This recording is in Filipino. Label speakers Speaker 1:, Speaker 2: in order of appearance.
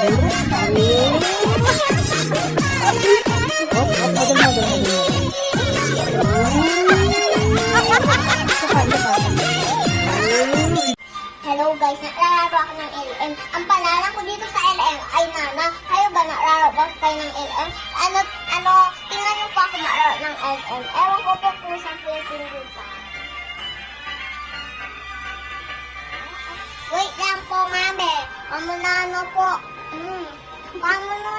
Speaker 1: Hello guys, naglalaro ako ng LM. Ang pangalan ko dito sa LM ay Nana. Kayo ba naglalaro ba kayo ng LM? Tingnan niyo po ako naglalaro ng LM. Ewan ko po kung saan pinipindot pa. Wait lang po, mami. Pamunano po. Pamunano